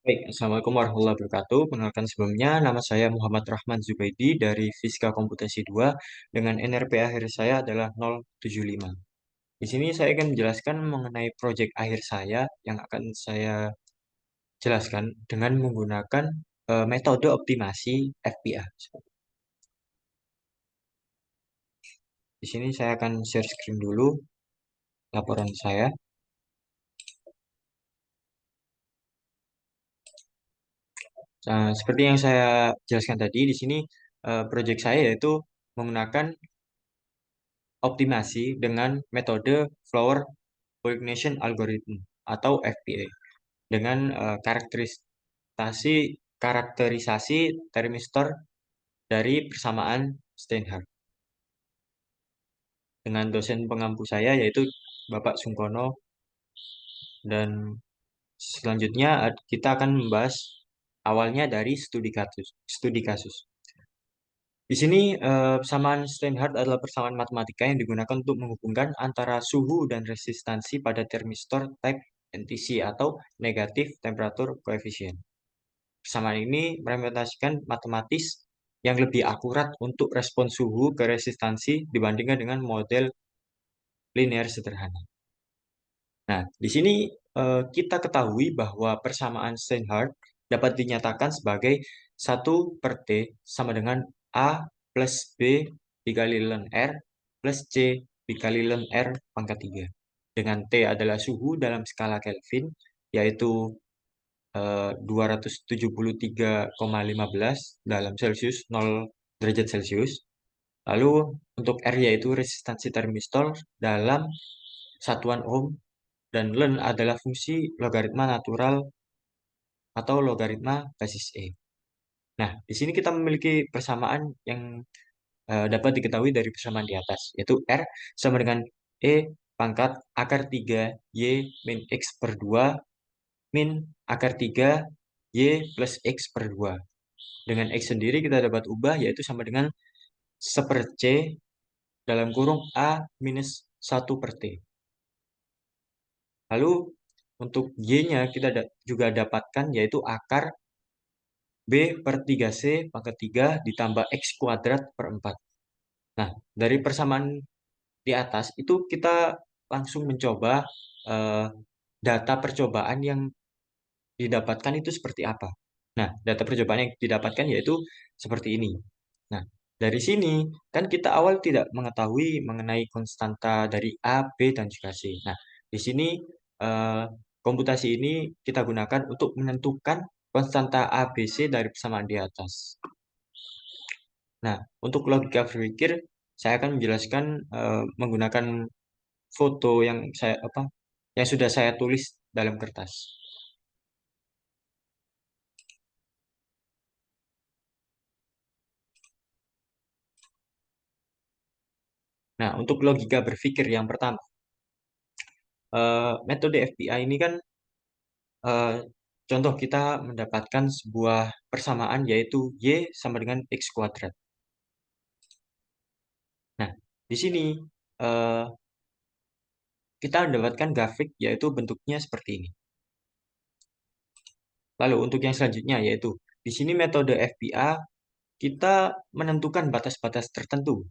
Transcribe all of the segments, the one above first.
Baik, Assalamualaikum warahmatullahi wabarakatuh. Perkenalkan sebelumnya, nama saya Muhammad Rahman Zubaidi dari Fisika Komputasi 2 dengan NRP akhir saya adalah 075. Di sini saya akan menjelaskan mengenai proyek akhir saya yang akan saya jelaskan dengan menggunakan metode optimasi FPA. Di sini saya akan share screen dulu laporan saya. Nah, seperti yang saya jelaskan tadi, di sini proyek saya yaitu menggunakan optimasi dengan metode Flower Polination Algorithm atau FPA dengan karakterisasi termistor dari persamaan Steinhardt dengan dosen pengampu saya yaitu Bapak Sungkono, dan selanjutnya kita akan membahas awalnya dari studi kasus. Di sini persamaan Steinhardt adalah persamaan matematika yang digunakan untuk menghubungkan antara suhu dan resistansi pada termistor type NTC atau negatif temperature coefficient. Persamaan ini merepresentasikan matematis yang lebih akurat untuk respons suhu ke resistansi dibandingkan dengan model linear sederhana. Nah, di sini kita ketahui bahwa persamaan Steinhardt dapat dinyatakan sebagai 1/T sama dengan A plus B dikali ln R plus C dikali ln R pangkat 3. Dengan T adalah suhu dalam skala Kelvin, yaitu 273,15 dalam Celcius, 0 derajat Celcius. Lalu untuk R yaitu resistansi termistor dalam satuan ohm, dan ln adalah fungsi logaritma natural atau logaritma basis E. Nah, di sini kita memiliki persamaan yang dapat diketahui dari persamaan di atas, yaitu R sama dengan E pangkat akar 3 Y min X per 2 min akar 3 Y plus X per 2. Dengan X sendiri kita dapat ubah, yaitu sama dengan 1/C dalam kurung A minus 1/T. Lalu untuk Y-nya kita juga dapatkan, yaitu akar B per 3C pangkat 3 ditambah X kuadrat per 4. Nah, dari persamaan di atas itu kita langsung mencoba eh, data percobaan yang didapatkan itu seperti apa. Nah, data percobaan yang didapatkan yaitu seperti ini. Nah, dari sini kan kita awal tidak mengetahui mengenai konstanta dari A, B, dan juga C. Nah, di sini eh, komputasi ini kita gunakan untuk menentukan konstanta A, B, C dari persamaan di atas. Nah, untuk logika berpikir, saya akan menjelaskan menggunakan foto yang sudah saya tulis dalam kertas. Nah, untuk logika berpikir yang pertama, metode FPI ini kan eh, contoh kita mendapatkan sebuah persamaan yaitu Y sama dengan X kuadrat. Nah, di sini eh, kita mendapatkan grafik yaitu bentuknya seperti ini. Lalu untuk yang selanjutnya yaitu di sini metode FPA kita menentukan batas-batas tertentu.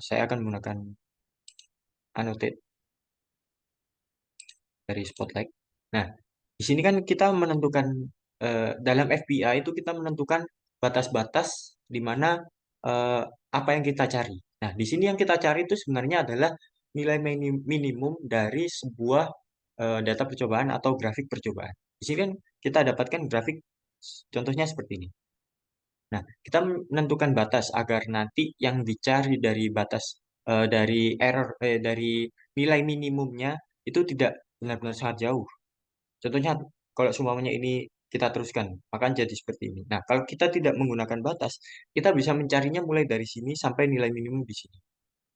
Saya akan menggunakan annotate dari Spotlight. Nah, di sini kan kita menentukan dalam FPA itu kita menentukan batas-batas di mana eh, apa yang kita cari. Nah, di sini yang kita cari itu sebenarnya adalah nilai minimum dari sebuah data percobaan atau grafik percobaan. Di sini kan kita dapatkan grafik contohnya seperti ini. Nah, kita menentukan batas agar nanti yang dicari dari batas dari nilai minimumnya itu tidak benar-benar sangat jauh. Contohnya kalau semuanya ini kita teruskan, maka jadi seperti ini. Nah, kalau kita tidak menggunakan batas, kita bisa mencarinya mulai dari sini sampai nilai minimum di sini.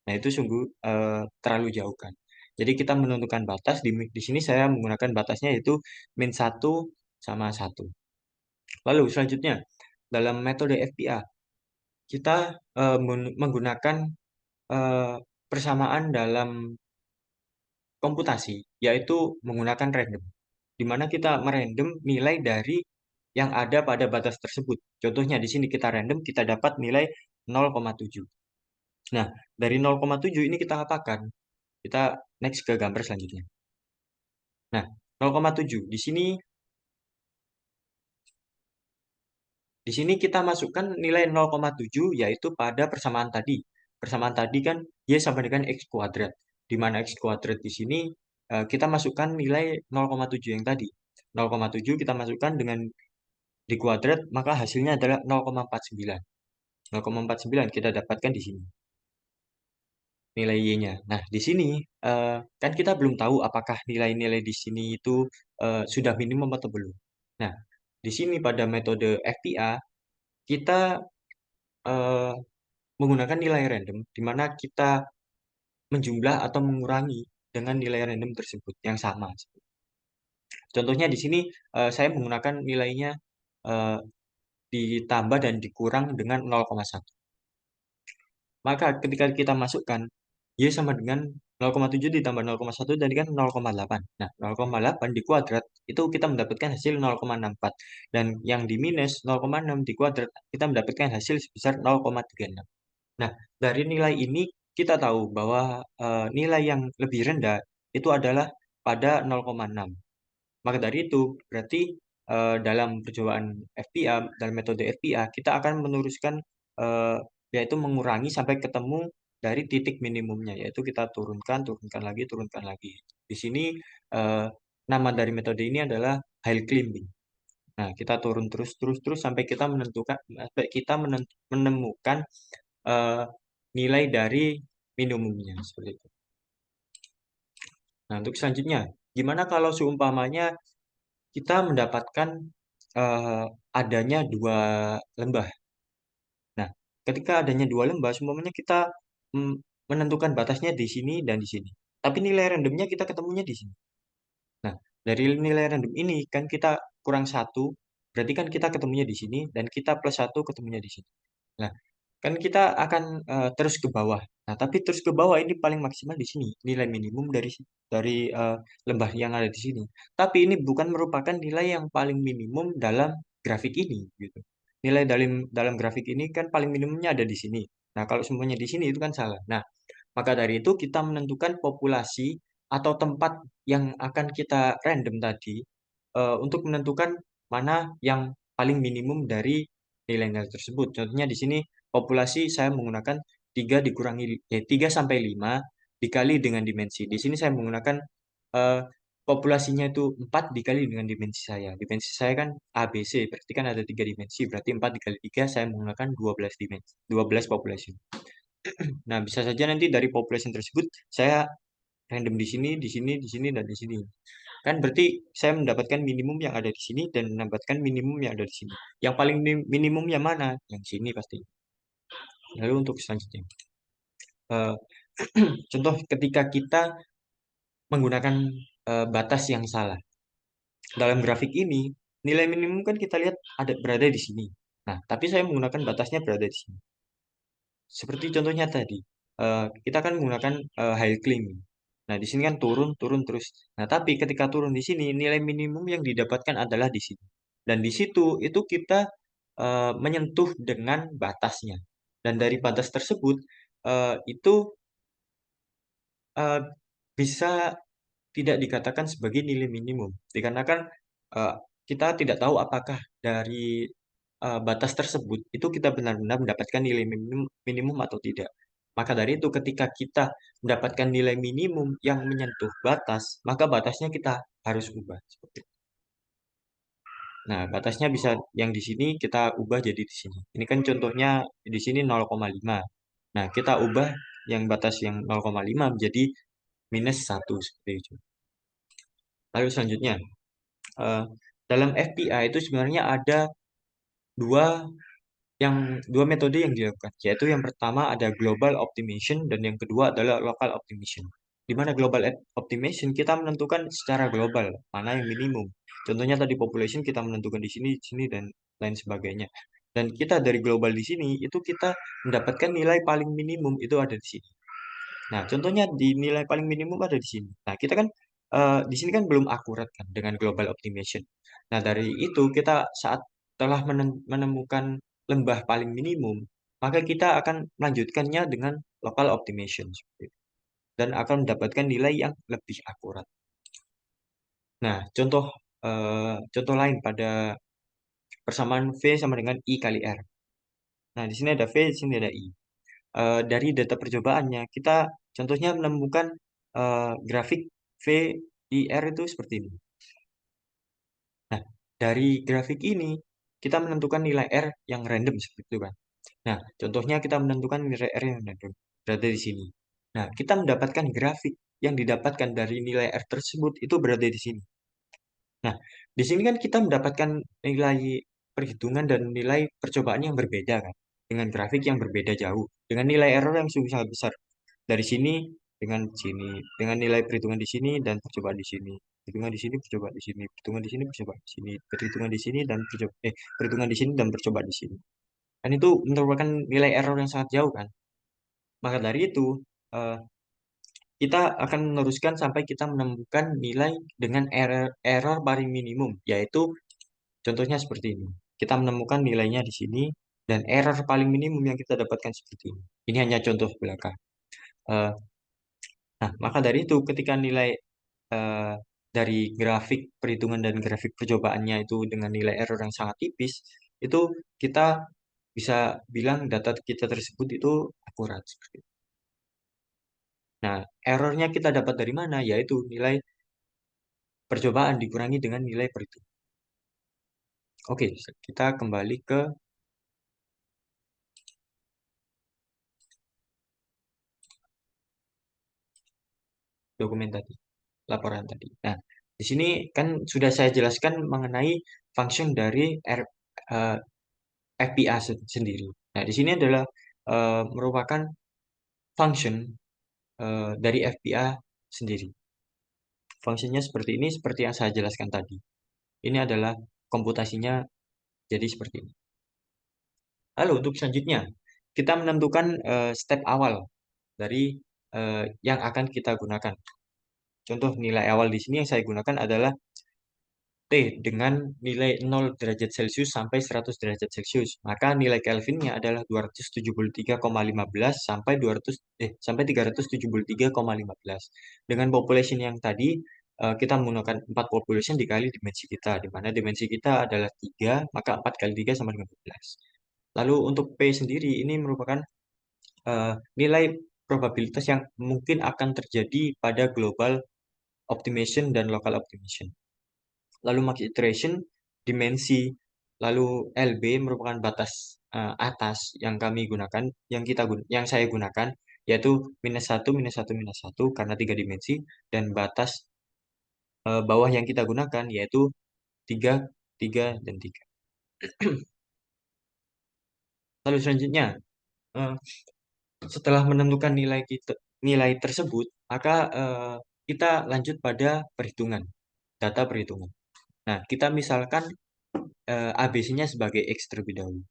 Nah, itu sungguh terlalu jauh kan. Jadi kita menentukan batas di sini saya menggunakan batasnya yaitu min 1 sama 1. Lalu selanjutnya dalam metode FPA kita menggunakan eh, persamaan dalam komputasi, yaitu menggunakan random. di mana kita merandom nilai dari yang ada pada batas tersebut. Contohnya di sini kita random, kita dapat nilai 0,7. Nah, dari 0,7 ini kita apakan? Kita next ke gambar selanjutnya. Nah, 0,7 di sini kita masukkan nilai 0,7 yaitu pada persamaan tadi. Persamaan tadi kan Y sama dengan X kuadrat. Di mana X kuadrat di sini kita masukkan nilai 0,7 yang tadi. 0,7 kita masukkan dengan di kuadrat, maka hasilnya adalah 0,49. 0,49 kita dapatkan di sini nilai Y-nya. Nah, di sini kan kita belum tahu apakah nilai-nilai di sini itu sudah minimum atau belum. Nah, di sini pada metode FPA kita eh, menggunakan nilai random di mana kita menjumlah atau mengurangi dengan nilai random tersebut yang sama. Contohnya di sini saya menggunakan nilainya eh, ditambah dan dikurang dengan 0,1. Maka ketika kita masukkan Y sama dengan 0,7 ditambah 0,1 tadi kan 0,8. Nah, 0,8 di kuadrat itu kita mendapatkan hasil 0,64. Dan yang di minus 0,6 di kuadrat kita mendapatkan hasil sebesar 0,36. Nah, dari nilai ini kita tahu bahwa nilai yang lebih rendah itu adalah pada 0,6. Maka dari itu, berarti dalam percobaan FPA, dalam metode FPA, kita akan meneruskan eh, yaitu mengurangi sampai ketemu dari titik minimumnya, yaitu kita turunkan, turunkan lagi, turunkan lagi. Di sini eh, nama dari metode ini adalah Hill climbing. Nah, kita turun terus, terus, terus sampai kita menemukan eh, nilai dari minimumnya seperti itu. Nah, untuk selanjutnya, gimana kalau seumpamanya kita mendapatkan eh, adanya dua lembah. Nah, ketika adanya dua lembah, semuanya kita mm, menentukan batasnya di sini dan di sini. Tapi nilai randomnya kita ketemunya di sini. Nah, dari nilai random ini kan kita kurang satu, berarti kan kita ketemunya di sini dan kita plus satu ketemunya di sini. Nah, kan kita akan terus ke bawah. Nah, tapi terus ke bawah ini paling maksimal di sini, nilai minimum dari lembah yang ada di sini. Tapi ini bukan merupakan nilai yang paling minimum dalam grafik ini, gitu. Nilai dalam grafik ini kan paling minimumnya ada di sini. Nah, kalau semuanya di sini itu kan salah. Nah, maka dari itu kita menentukan populasi atau tempat yang akan kita random tadi untuk menentukan mana yang paling minimum dari nilai-nilai tersebut. Contohnya di sini populasi saya menggunakan 3 dikurangi 3 sampai 5 dikali dengan dimensi. Di sini saya menggunakan eh, populasinya itu 4 dikali dengan dimensi saya. Dimensi saya kan ABC, berarti kan ada 3 dimensi, berarti 4 dikali 3 saya menggunakan 12 dimensi, 12 populasi. Nah, bisa saja nanti dari population tersebut saya random di sini, di sini, di sini, dan di sini. Kan berarti saya mendapatkan minimum yang ada di sini dan mendapatkan minimum yang ada di sini. Yang paling minimum yang mana? Yang sini pasti. Lalu untuk selanjutnya. eh, contoh ketika kita menggunakan batas yang salah. Dalam grafik ini, nilai minimum kan kita lihat berada di sini. Nah, tapi saya menggunakan batasnya berada di sini. Seperti contohnya tadi, kita kan menggunakan high climbing. Nah, di sini kan turun, turun terus. Nah, tapi ketika turun di sini, nilai minimum yang didapatkan adalah di sini. Dan di situ itu kita menyentuh dengan batasnya. Dan dari batas tersebut itu eh, bisa tidak dikatakan sebagai nilai minimum, dikarenakan eh, kita tidak tahu apakah dari batas tersebut itu kita benar-benar mendapatkan nilai minimum atau tidak. Maka dari itu ketika kita mendapatkan nilai minimum yang menyentuh batas, maka batasnya kita harus ubah. Seperti itu. Nah, batasnya bisa yang di sini kita ubah jadi di sini. Ini kan contohnya di sini 0,5. Nah, kita ubah yang batas yang 0,5 menjadi minus 1 seperti itu. Lalu selanjutnya, eh, dalam FPA itu sebenarnya ada dua dua metode yang dilakukan, yaitu yang pertama ada global optimization dan yang kedua adalah local optimization. Di mana global optimization kita menentukan secara global mana yang minimum. Contohnya tadi population kita menentukan di sini dan lain sebagainya. Dan kita dari global di sini itu kita mendapatkan nilai paling minimum itu ada di sini. Nah, contohnya di nilai paling minimum ada di sini. Nah, kita kan di sini kan belum akurat kan dengan global optimization. Nah, dari itu kita saat telah menemukan lembah paling minimum, maka kita akan melanjutkannya dengan local optimization seperti itu. Dan akan mendapatkan nilai yang lebih akurat. Nah, contoh lain pada persamaan V sama dengan I kali R. Nah, di sini ada V, di sini ada I. Dari data percobaannya, kita contohnya menemukan grafik V I R itu seperti ini. Nah, dari grafik ini, kita menentukan nilai R yang random seperti itu kan. Nah, contohnya kita menentukan nilai R yang random, berada di sini. Nah, kita mendapatkan grafik yang didapatkan dari nilai R tersebut itu berada di sini. Nah, di sini kan kita mendapatkan nilai perhitungan dan nilai percobaan yang berbeda kan, dengan grafik yang berbeda jauh, dengan nilai error yang sungguh sangat besar. Dari sini, dengan nilai perhitungan di sini dan percobaan di sini. Perhitungan di sini, percobaan di sini, perhitungan di sini, percobaan di sini, perhitungan di sini dan perhitungan di sini dan percobaan di sini. Dan itu merupakan nilai error yang sangat jauh kan. Maka dari itu, eh, kita akan meneruskan sampai kita menemukan nilai dengan error paling minimum, yaitu contohnya seperti ini. Kita menemukan nilainya di sini dan error paling minimum yang kita dapatkan seperti ini. Ini hanya contoh belaka. Eh, nah, maka dari itu ketika nilai eh, dari grafik perhitungan dan grafik percobaannya itu dengan nilai error yang sangat tipis, itu kita bisa bilang data kita tersebut itu akurat seperti itu. Nah, errornya kita dapat dari mana? Yaitu nilai percobaan dikurangi dengan nilai perhitungan. Oke, kita kembali ke dokumen tadi, laporan tadi. Nah, di sini kan sudah saya jelaskan mengenai function dari eh, FPA sendiri. Nah, di sini adalah merupakan function dari FPA sendiri. Fungsinya seperti ini, seperti yang saya jelaskan tadi. Ini adalah komputasinya jadi seperti ini. Lalu untuk selanjutnya, kita menentukan step awal dari yang akan kita gunakan. Contoh nilai awal di sini yang saya gunakan adalah T dengan nilai 0 derajat Celcius sampai 100 derajat Celcius. Maka nilai Kelvinnya adalah 273,15 sampai 373,15. Dengan population yang tadi kita menggunakan 4 population dikali dimensi kita, di mana dimensi kita adalah 3, maka 4 kali 3 sama dengan 12. Lalu untuk P sendiri ini merupakan nilai probabilitas yang mungkin akan terjadi pada global optimization dan local optimization. Lalu max iteration, dimensi, lalu LB merupakan batas atas yang kami gunakan, yang saya gunakan, yaitu -1, -1, -1 karena 3 dimensi, dan batas bawah yang kita gunakan yaitu 3, 3, dan 3. Lalu selanjutnya, eh, setelah menentukan nilai tersebut, maka kita lanjut pada perhitungan, data perhitungan. Nah, kita misalkan ABC-nya sebagai X terlebih dahulu.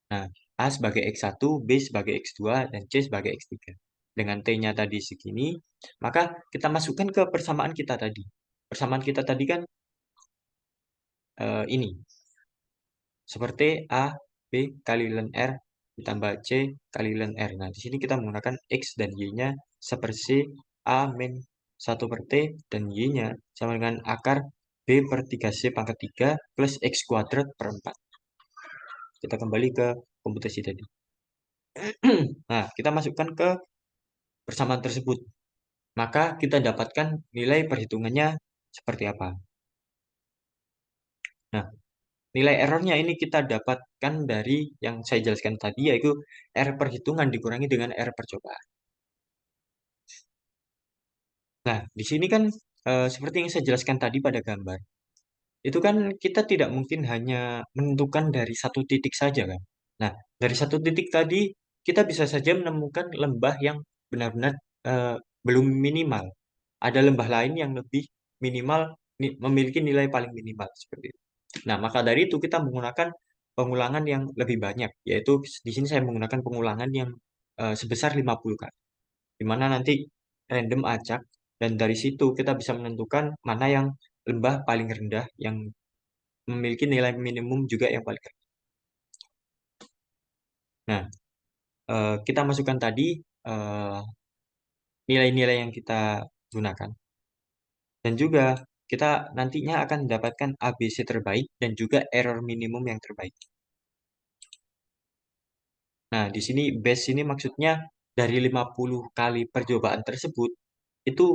Nah, A sebagai X1, B sebagai X2, dan C sebagai X3. Dengan T-nya tadi segini, maka kita masukkan ke persamaan kita tadi. Persamaan kita tadi kan ini. Seperti A, B kali ln R ditambah C kali ln R. Nah, di sini kita menggunakan X dan Y-nya seperti A min 1 per T dan Y-nya sama dengan akar B per 3C pangkat 3 plus X kuadrat per 4. Kita kembali ke komputasi tadi. Nah, kita masukkan ke persamaan tersebut. Maka kita dapatkan nilai perhitungannya seperti apa. Nah, nilai errornya ini kita dapatkan dari yang saya jelaskan tadi, yaitu R perhitungan dikurangi dengan R percobaan. Nah, di sini kan seperti yang saya jelaskan tadi pada gambar, itu kan kita tidak mungkin hanya menentukan dari satu titik saja kan. Nah, dari satu titik tadi kita bisa saja menemukan lembah yang benar-benar eh, belum minimal. Ada lembah lain yang lebih minimal, memiliki nilai paling minimal seperti itu. Nah, maka dari itu kita menggunakan pengulangan yang lebih banyak, yaitu di sini saya menggunakan pengulangan yang sebesar 50 kali, di mana nanti random acak Dan dari situ kita bisa menentukan mana yang lembah paling rendah yang memiliki nilai minimum juga yang paling rendah. Nah, kita masukkan tadi eh, nilai-nilai yang kita gunakan. Dan juga kita nantinya akan mendapatkan ABC terbaik dan juga error minimum yang terbaik. Nah, di sini base ini maksudnya dari 50 kali percobaan tersebut, itu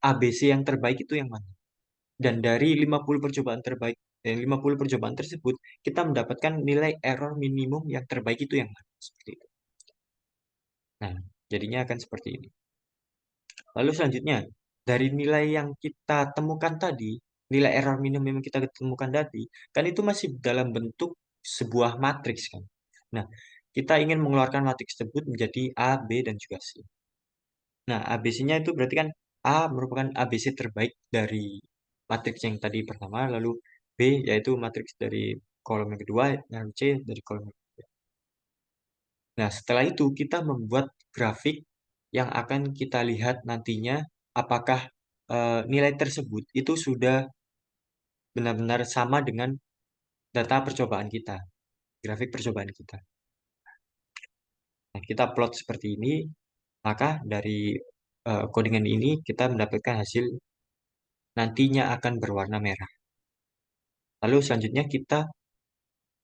ABC yang terbaik itu yang mana? Dan dari 50 percobaan terbaik, 50 percobaan tersebut, kita mendapatkan nilai error minimum yang terbaik itu yang mana? Seperti itu. Nah, jadinya akan seperti ini. Lalu selanjutnya, dari nilai yang kita temukan tadi, nilai error minimum yang kita temukan tadi, kan itu masih dalam bentuk sebuah matriks kan. Nah, kita ingin mengeluarkan matriks tersebut menjadi A, B, dan juga C. Nah, ABC-nya itu berarti kan A merupakan ABC terbaik dari matriks yang tadi pertama, lalu B yaitu matriks dari kolom yang kedua, dan C dari kolom yang ketiga. Nah, setelah itu kita membuat grafik yang akan kita lihat nantinya apakah nilai tersebut itu sudah benar-benar sama dengan data percobaan kita, grafik percobaan kita. Nah, kita plot seperti ini, maka dari codingan ini kita mendapatkan hasil nantinya akan berwarna merah. Lalu selanjutnya kita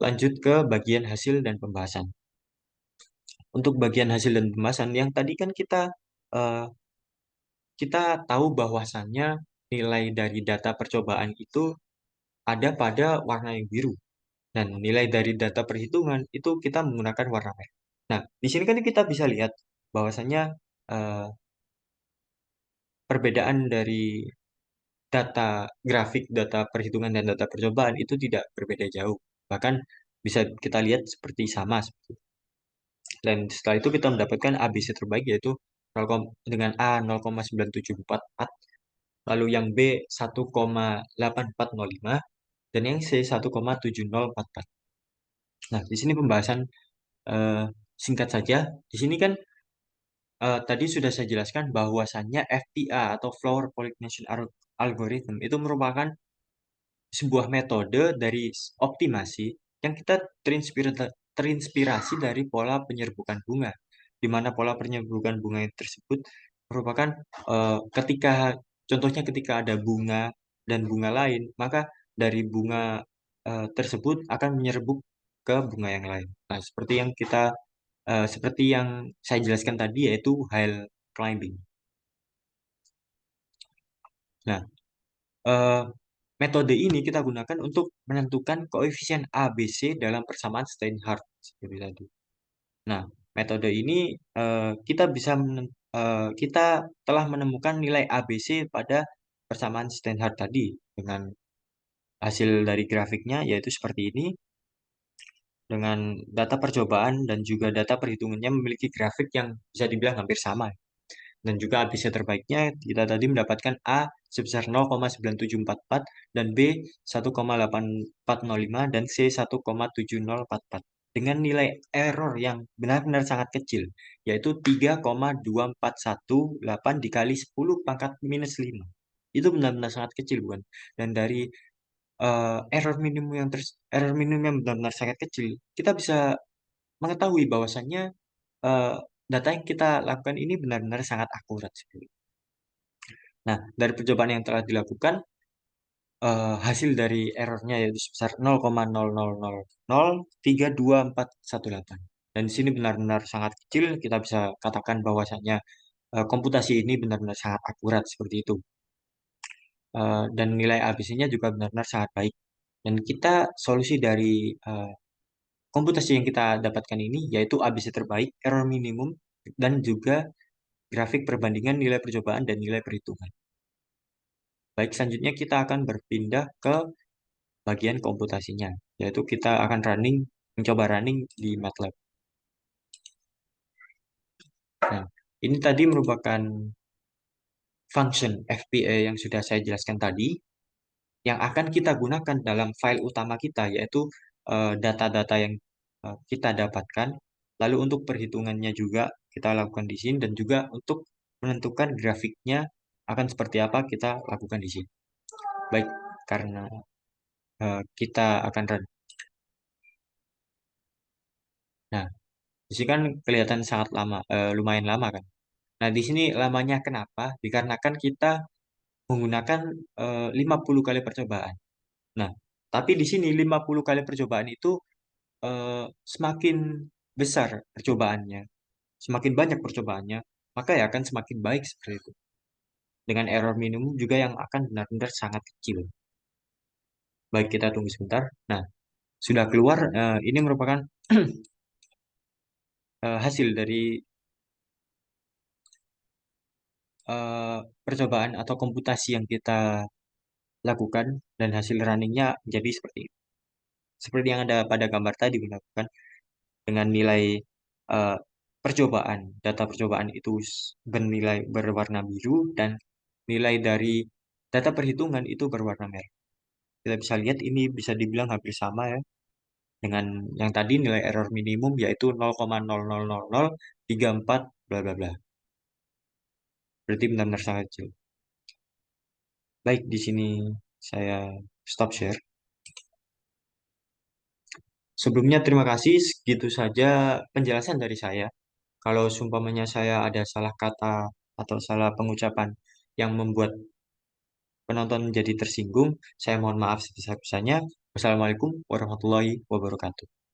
lanjut ke bagian hasil dan pembahasan. Untuk bagian hasil dan pembahasan yang tadi kan eh, kita tahu bahwasannya nilai dari data percobaan itu ada pada warna yang biru. Dan nilai dari data perhitungan itu kita menggunakan warna merah. Nah, di sini kan kita bisa lihat bahwasannya eh, perbedaan dari data grafik, data perhitungan, dan data percobaan itu tidak berbeda jauh. Bahkan bisa kita lihat seperti sama. Dan setelah itu kita mendapatkan ABC terbaik yaitu 0, dengan A 0,9744, lalu yang B 1,8405, dan yang C 1,7044. Nah, di sini pembahasan eh, singkat saja. Di sini kan tadi sudah saya jelaskan bahwasannya FPA atau Flower Pollination Algorithm itu merupakan sebuah metode dari optimasi yang kita terinspirasi dari pola penyerbukan bunga, di mana pola penyerbukan bunga tersebut merupakan ketika contohnya ketika ada bunga dan bunga lain, maka dari bunga tersebut akan menyerbuk ke bunga yang lain. Nah, seperti yang saya jelaskan tadi yaitu Hill climbing. Nah, eh, metode ini kita gunakan untuk menentukan koefisien ABC dalam persamaan Steinhart seperti tadi. Nah, metode ini kita telah menemukan nilai ABC pada persamaan Steinhart tadi dengan hasil dari grafiknya yaitu seperti ini, dengan data percobaan dan juga data perhitungannya memiliki grafik yang bisa dibilang hampir sama. Dan juga ABC terbaiknya kita tadi mendapatkan A sebesar 0,9744 dan B 1,8405 dan C 1,7044 dengan nilai error yang benar-benar sangat kecil yaitu 3,2418 dikali 10 pangkat minus 5. Itu benar-benar sangat kecil bukan? Dan dari error minimum yang benar-benar sangat kecil, kita bisa mengetahui bahwasannya eh, data yang kita lakukan ini benar-benar sangat akurat sekali. Nah, dari percobaan yang telah dilakukan, hasil dari errornya yaitu sebesar 0,000032418. Dan di sini benar-benar sangat kecil, kita bisa katakan bahwasannya komputasi ini benar-benar sangat akurat seperti itu. Dan nilai ABC-nya juga benar-benar sangat baik. Dan kita solusi dari komputasi yang kita dapatkan ini yaitu ABC terbaik, error minimum, dan juga grafik perbandingan nilai percobaan dan nilai perhitungan. Baik, selanjutnya kita akan berpindah ke bagian komputasinya, yaitu kita akan mencoba running di MATLAB. Nah, ini tadi merupakan function FPA yang sudah saya jelaskan tadi, yang akan kita gunakan dalam file utama kita, yaitu data-data yang kita dapatkan. Lalu untuk perhitungannya juga kita lakukan di sini, dan juga untuk menentukan grafiknya akan seperti apa kita lakukan di sini. Baik, karena kita akan run. Nah, di sini kan kelihatan sangat lama, lumayan lama kan. Nah, di sini lamanya kenapa? Dikarenakan kita menggunakan 50 kali percobaan. Nah, tapi di sini 50 kali percobaan itu semakin besar percobaannya, semakin banyak percobaannya, maka ya akan semakin baik seperti itu. Dengan error minimum juga yang akan benar-benar sangat kecil. Baik, kita tunggu sebentar. Nah, sudah keluar. Ini merupakan hasil dari eh, percobaan atau komputasi yang kita lakukan dan hasil runningnya jadi seperti ini. Seperti yang ada pada gambar tadi dilakukan dengan nilai eh, percobaan, data percobaan itu bernilai berwarna biru dan nilai dari data perhitungan itu berwarna merah. Kita bisa lihat ini bisa dibilang hampir sama ya dengan yang tadi nilai error minimum yaitu 0,00034 bla bla bla. Berarti benar-benar sangat kecil. Baik, di sini saya stop share. Sebelumnya terima kasih, segitu saja penjelasan dari saya. Kalau seumpamanya saya ada salah kata atau salah pengucapan yang membuat penonton menjadi tersinggung, saya mohon maaf sebesar-besarnya. Wassalamualaikum warahmatullahi wabarakatuh.